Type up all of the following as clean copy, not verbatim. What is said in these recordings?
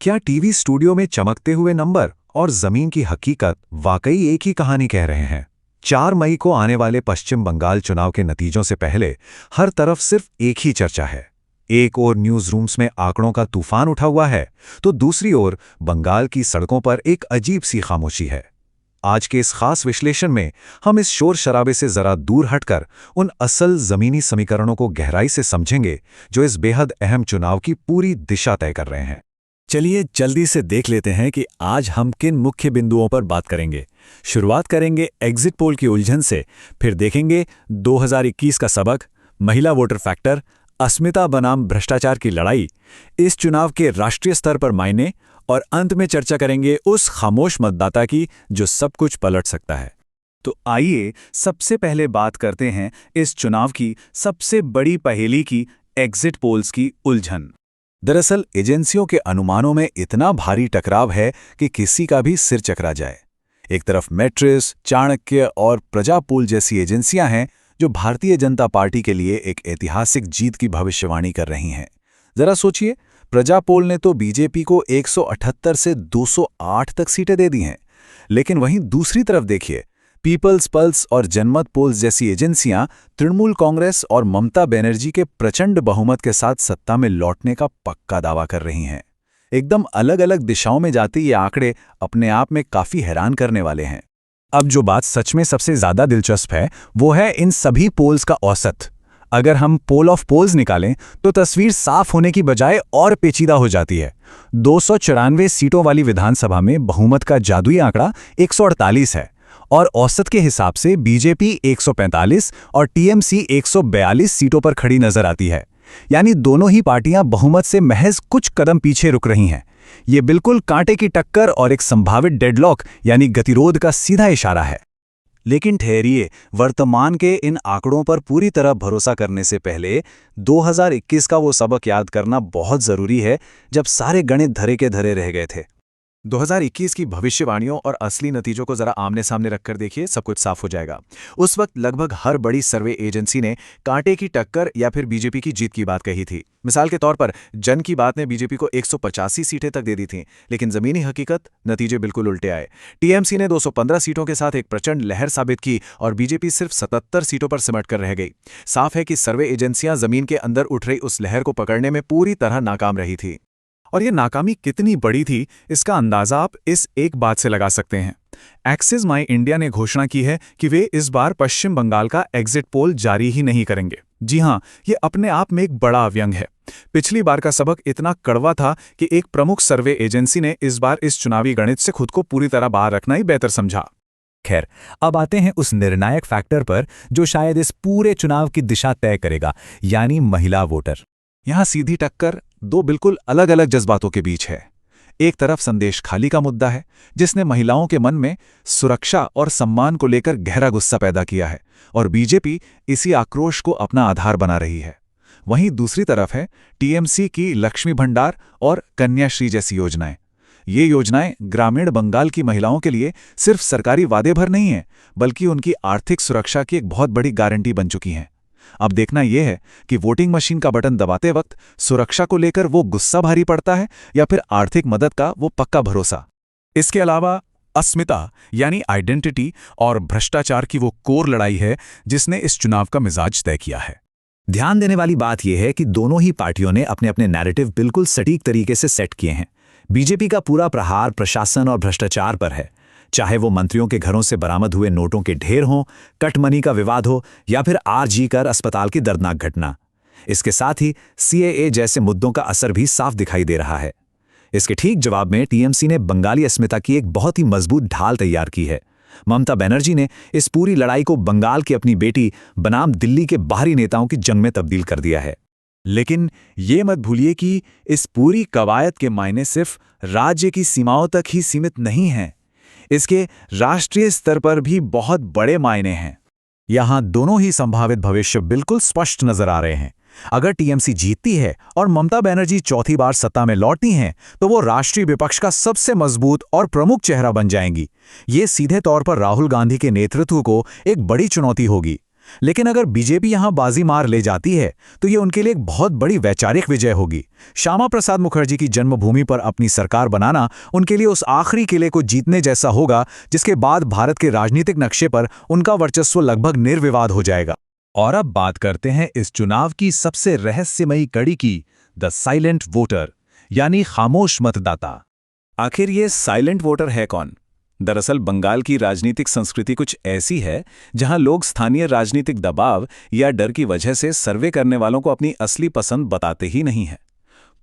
क्या TV studio में चमकते हुए नंबर और जमीन की हकीकत वाकई एक ही कहानी कह रहे हैं? 4 मई को आने वाले पश्चिम बंगाल चुनाव के नतीजों से पहले हर तरफ सिर्फ एक ही चर्चा है। एक ओर न्यूज रूम्स में आंकड़ों का तूफान उठा हुआ है, तो दूसरी ओर बंगाल की सड़कों पर एक अजीब सी खामोशी है। आज के इस खास विश्लेषण में हम इस शोर शराबे से जरा दूर हटकर उन असल जमीनी समीकरणों को गहराई से समझेंगे जो इस बेहद अहम चुनाव की पूरी दिशा तय कर रहे हैं। चलिए जल्दी से देख लेते हैं कि आज हम किन मुख्य बिंदुओं पर बात करेंगे। शुरुआत करेंगे एग्जिट पोल की उलझन से, फिर देखेंगे 2021 का सबक, महिला वोटर फैक्टर, अस्मिता बनाम भ्रष्टाचार की लड़ाई, इस चुनाव के राष्ट्रीय स्तर पर मायने, और अंत में चर्चा करेंगे उस खामोश मतदाता की जो सब कुछ पलट सकता है। तो आइए सबसे पहले बात करते हैं इस चुनाव की सबसे बड़ी पहेली की, एग्जिट पोल्स की उलझन। दरअसल एजेंसियों के अनुमानों में इतना भारी टकराव है कि किसी का भी सिर चकरा जाए। एक तरफ मेट्रिस, चाणक्य और प्रजापोल जैसी एजेंसियां हैं जो भारतीय जनता पार्टी के लिए एक ऐतिहासिक जीत की भविष्यवाणी कर रही हैं। जरा सोचिए, प्रजापोल ने तो बीजेपी को 178 से 208 तक सीटें दे दी हैं, लेकिन वहीं दूसरी तरफ देखिए, पीपल्स पल्स और जनमत पोल्स जैसी एजेंसियां तृणमूल कांग्रेस और ममता बनर्जी के प्रचंड बहुमत के साथ सत्ता में लौटने का पक्का दावा कर रही हैं। एकदम अलग अलग दिशाओं में जाते ये आंकड़े अपने आप में काफी हैरान करने वाले हैं। अब जो बात सच में सबसे ज्यादा दिलचस्प है वो है इन सभी पोल्स का औसत। अगर हम पोल ऑफ पोल्स निकालें तो तस्वीर साफ होने की बजाय और पेचीदा हो जाती है। 294 सीटों वाली विधानसभा में बहुमत का जादुई आंकड़ा 148 है और औसत के हिसाब से बीजेपी 145 और टीएमसी 142 सीटों पर खड़ी नजर आती है। यानी दोनों ही पार्टियां बहुमत से महज कुछ कदम पीछे रुक रही हैं। ये बिल्कुल कांटे की टक्कर और एक संभावित डेडलॉक यानी गतिरोध का सीधा इशारा है। लेकिन ठहरिए, वर्तमान के इन आंकड़ों पर पूरी तरह भरोसा करने से पहले 2021 का वो सबक याद करना बहुत जरूरी है जब सारे गणित धरे के धरे रह गए थे। 2021 की भविष्यवाणियों और असली नतीजों को जरा आमने सामने रखकर देखिए, सब कुछ साफ हो जाएगा। उस वक्त लगभग हर बड़ी सर्वे एजेंसी ने कांटे की टक्कर या फिर बीजेपी की जीत की बात कही थी। मिसाल के तौर पर जन की बात ने बीजेपी को 185 सीटें तक दे दी थीं, लेकिन जमीनी हकीकत नतीजे बिल्कुल उल्टे आए। टीएमसी ने 215 सीटों के साथ एक प्रचंड लहर साबित की और बीजेपी सिर्फ 77 सीटों पर सिमट कर रह गई। साफ है कि सर्वे एजेंसियां जमीन के अंदर उठ रही उस लहर को पकड़ने में पूरी तरह नाकाम रही थी। और ये नाकामी कितनी बड़ी थी, इसका अंदाजा आप इस एक बात से लगा सकते हैं। एक्सिस माई इंडिया ने घोषणा की है कि वे इस बार पश्चिम बंगाल का एग्जिट पोल जारी ही नहीं करेंगे। जी हां, ये अपने आप में एक बड़ा व्यंग है। पिछली बार का सबक इतना कड़वा था कि एक प्रमुख सर्वे एजेंसी ने इस बार इस चुनावी गणित से खुद को पूरी तरह बाहर रखना ही बेहतर समझा। खैर, अब आते हैं उस निर्णायक फैक्टर पर जो शायद इस पूरे चुनाव की दिशा तय करेगा, यानी महिला वोटर। यहां सीधी टक्कर दो बिल्कुल अलग अलग जज्बातों के बीच है। एक तरफ संदेश खाली का मुद्दा है, जिसने महिलाओं के मन में सुरक्षा और सम्मान को लेकर गहरा गुस्सा पैदा किया है, और बीजेपी इसी आक्रोश को अपना आधार बना रही है। वहीं दूसरी तरफ है टीएमसी की लक्ष्मी भंडार और कन्याश्री जैसी योजनाएं। ये योजनाएं ग्रामीण बंगाल की महिलाओं के लिए सिर्फ सरकारी वादे भर नहीं हैं, बल्कि उनकी आर्थिक सुरक्षा की एक बहुत बड़ी गारंटी बन चुकी हैं। अब देखना यह है कि वोटिंग मशीन का बटन दबाते वक्त सुरक्षा को लेकर वो गुस्सा भारी पड़ता है या फिर आर्थिक मदद का वो पक्का भरोसा। इसके अलावा अस्मिता यानी आइडेंटिटी और भ्रष्टाचार की वो कोर लड़ाई है जिसने इस चुनाव का मिजाज तय किया है। ध्यान देने वाली बात यह है कि दोनों ही पार्टियों ने अपने अपने नैरेटिव बिल्कुल सटीक तरीके से सेट किए हैं। बीजेपी का पूरा प्रहार प्रशासन और भ्रष्टाचार पर है, चाहे वो मंत्रियों के घरों से बरामद हुए नोटों के ढेर हों, कट मनी का विवाद हो या फिर आरजी कर अस्पताल की दर्दनाक घटना। इसके साथ ही सीएए जैसे मुद्दों का असर भी साफ दिखाई दे रहा है। इसके ठीक जवाब में टीएमसी ने बंगाली अस्मिता की एक बहुत ही मजबूत ढाल तैयार की है। ममता बनर्जी ने इस पूरी लड़ाई को बंगाल की अपनी बेटी बनाम दिल्ली के बाहरी नेताओं की जंग में तब्दील कर दिया है। लेकिन ये मत भूलिए कि इस पूरी कवायद के मायने सिर्फ राज्य की सीमाओं तक ही सीमित नहीं हैं। इसके राष्ट्रीय स्तर पर भी बहुत बड़े मायने हैं। यहां दोनों ही संभावित भविष्य बिल्कुल स्पष्ट नजर आ रहे हैं। अगर टीएमसी जीतती है और ममता बनर्जी चौथी बार सत्ता में लौटती हैं, तो वो राष्ट्रीय विपक्ष का सबसे मजबूत और प्रमुख चेहरा बन जाएंगी। ये सीधे तौर पर राहुल गांधी के नेतृत्व को एक बड़ी चुनौती होगी। लेकिन अगर बीजेपी यहां बाजी मार ले जाती है तो ये उनके लिए एक बहुत बड़ी वैचारिक विजय होगी। श्यामा प्रसाद मुखर्जी की जन्मभूमि पर अपनी सरकार बनाना उनके लिए उस आखिरी किले को जीतने जैसा होगा जिसके बाद भारत के राजनीतिक नक्शे पर उनका वर्चस्व लगभग निर्विवाद हो जाएगा। और अब बात करते हैं इस चुनाव की सबसे रहस्यमयी कड़ी की, द साइलेंट वोटर, यानी खामोश मतदाता। आखिर ये साइलेंट वोटर है कौन? दरअसल बंगाल की राजनीतिक संस्कृति कुछ ऐसी है जहां लोग स्थानीय राजनीतिक दबाव या डर की वजह से सर्वे करने वालों को अपनी असली पसंद बताते ही नहीं हैं।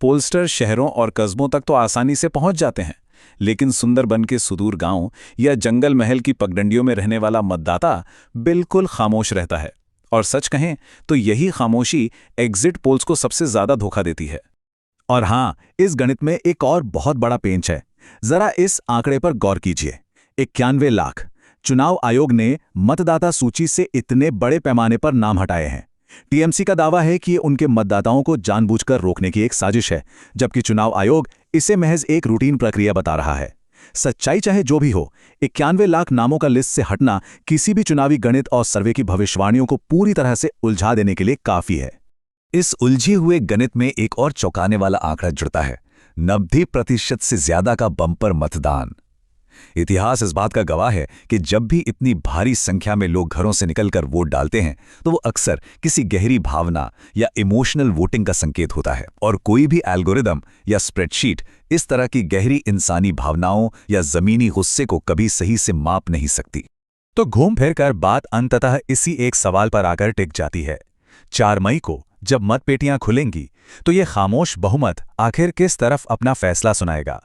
पोलस्टर शहरों और कस्बों तक तो आसानी से पहुंच जाते हैं, लेकिन सुंदरबन के सुदूर गांव या जंगल महल की पगडंडियों में रहने वाला मतदाता बिल्कुल खामोश रहता है। और सच कहें तो यही खामोशी एग्जिट पोल्स को सबसे ज्यादा धोखा देती है। और हां, इस गणित में एक और बहुत बड़ा पेंच है। जरा इस आंकड़े पर गौर कीजिए, 91 लाख। चुनाव आयोग ने मतदाता सूची से इतने बड़े पैमाने पर नाम हटाए हैं। टीएमसी का दावा है कि ये उनके मतदाताओं को जानबूझकर रोकने की एक साजिश है, जबकि चुनाव आयोग इसे महज एक रूटीन प्रक्रिया बता रहा है। सच्चाई चाहे जो भी हो, 91 लाख नामों का लिस्ट से हटना किसी भी चुनावी गणित और सर्वे की भविष्यवाणियों को पूरी तरह से उलझा देने के लिए काफी है। इस उलझे हुए गणित में एक और चौंकाने वाला आंकड़ा जुड़ता है, 90% से ज्यादा का बम्पर मतदान। इतिहास इस बात का गवाह है कि जब भी इतनी भारी संख्या में लोग घरों से निकलकर वोट डालते हैं तो वो अक्सर किसी गहरी भावना या इमोशनल वोटिंग का संकेत होता है, और कोई भी एल्गोरिदम या स्प्रेडशीट इस तरह की गहरी इंसानी भावनाओं या जमीनी गुस्से को कभी सही से माप नहीं सकती। तो घूम फिर कर बात अंततः इसी एक सवाल पर आकर टिक जाती है। 4 मई को जब मतपेटियां खुलेंगी तो ये खामोश बहुमत आखिर किस तरफ अपना फैसला सुनाएगा?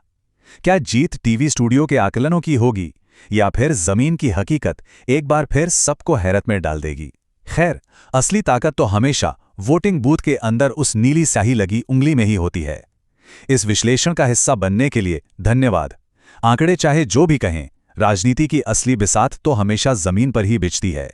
क्या जीत टीवी स्टूडियो के आकलनों की होगी, या फिर जमीन की हकीकत एक बार फिर सबको हैरत में डाल देगी? खैर, असली ताकत तो हमेशा वोटिंग बूथ के अंदर उस नीली स्याही लगी उंगली में ही होती है। इस विश्लेषण का हिस्सा बनने के लिए धन्यवाद। आंकड़े चाहे जो भी कहें, राजनीति की असली बिसात तो हमेशा जमीन पर ही बिछती है।